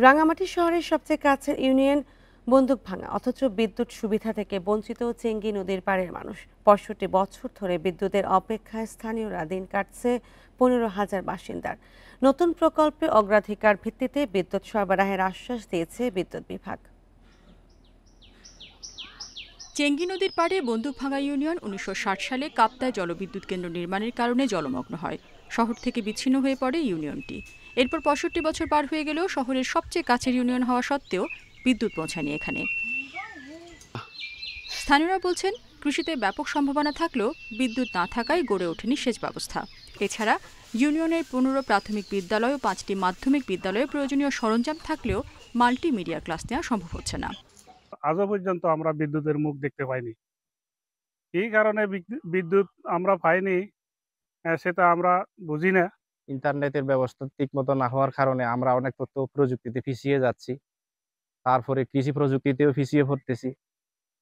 রাঙামাটি শহরের সবচেয়ে কাছের ইউনিয়ন বন্দুকভাঙা, অথচ বিদ্যুৎ সুবিধা থেকে বঞ্চিত চেঙ্গি নদীর পাড়ের মানুষ। ৬৫ বছর ধরে বিদ্যুতের অপেক্ষায় স্থানীয়রা দিন কাটছে ১৫,০০০ বাসিন্দার। নতুন প্রকল্পে অগ্রাধিকার ভিত্তিতে বিদ্যুৎ সরবরাহের আশ্বাস দিয়েছে বিদ্যুৎ বিভাগ। চেঙ্গি নদীর পাড়ে বন্দুকভাঙা ইউনিয়ন ১৯৬০ সালে কাপ্তায় জলবিদ্যুৎ কেন্দ্র নির্মাণের কারণে জলমগ্ন হয়। শহর থেকে বিচ্ছিন্ন হয়ে পড়ে ইউনিয়নটি। এরপর ৬৫ বছর পার হয়ে গেলেও শহরের সবচেয়ে কাছের ইউনিয়ন হওয়া সত্ত্বেও বিদ্যুৎ পৌঁছায়নি এখানে। স্থানীয়রা বলছেন, কৃষিতে ব্যাপক সম্ভাবনা থাকলেও বিদ্যুৎ না থাকায় গড়ে ওঠেনি সেচ ব্যবস্থা। এছাড়া ইউনিয়নের ১৫ প্রাথমিক বিদ্যালয় ও ৫টি মাধ্যমিক বিদ্যালয়ে প্রয়োজনীয় সরঞ্জাম থাকলেও মাল্টিমিডিয়া ক্লাস নেওয়া সম্ভব হচ্ছে না। আজও পর্যন্ত আমরা বিদ্যুতের মুখ দেখতে পাইনি। এই কারণে বিদ্যুৎ আমরা পাইনি সেটা আমরা বুঝি না। ইন্টারনেটের ব্যবস্থা ঠিকমতো না হওয়ার কারণে আমরা অনেক তথ্য প্রযুক্তিতে পিছিয়ে যাচ্ছি। তারপরে কৃষি প্রযুক্তিতেও পিছিয়ে পড়তেছি।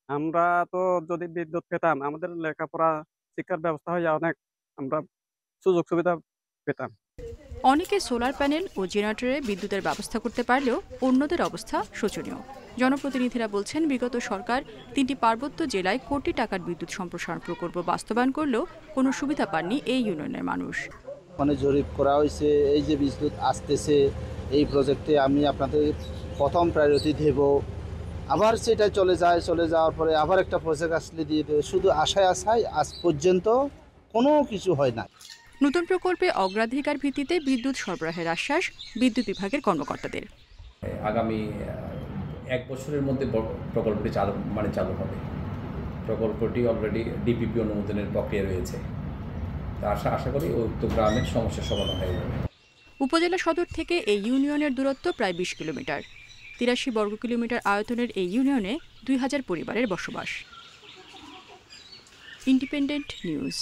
আমরা তো যদি বিদ্যুৎ পেতাম, আমাদের লেখাপড়া শিক্ষার ব্যবস্থা হয়ে অনেক আমরা সুযোগ সুবিধা পেতাম। অনেকে সোলার প্যানেল ও জেনারেটরে বিদ্যুতের ব্যবস্থা করতে পারলেও অন্যদের অবস্থা শোচনীয়। জনপ্রতিনিধিরা বলছেন, বিগত সরকার ৩টি পার্বত্য জেলায় কোটি টাকার বিদ্যুৎ সম্প্রসারণ প্রকল্প বাস্তবায়ন করলেও কোনো সুবিধা পাননি এই ইউনিয়নের মানুষ। জরিপ করা হয়েছে, এই যে বিদ্যুৎ আসতেছে এই প্রজেক্টে আমি আপনাদের প্রথম প্রায়োরিটি দেব, আবার সেটা চলে যাওয়ার পরে আবার একটা প্রজেক্ট আসলে দিয়ে দেবে। শুধু আশায় আজ পর্যন্ত কোনো কিছু হয় না। নতুন প্রকল্পে অগ্রাধিকার ভিত্তিতে বিদ্যুৎ সরবরাহের আশ্বাস বিদ্যুৎ বিভাগের কর্মকর্তাদের। আগামী ১ বছরের মধ্যে প্রকল্পটি চালু হবে। প্রকল্পটি অলরেডি ডিপিপি অনুমোদনের প্রক্রিয়া রয়েছে। আশা করি উক্ত গ্রামের সমস্যার সমাধান হয়ে যাবে। উপজেলা সদর থেকে এই ইউনিয়নের দূরত্ব প্রায় ২০ কিলোমিটার। ৮৩ বর্গ কিলোমিটার আয়তনের এই ইউনিয়নে ২,০০০ পরিবারের বসবাস। Independent news.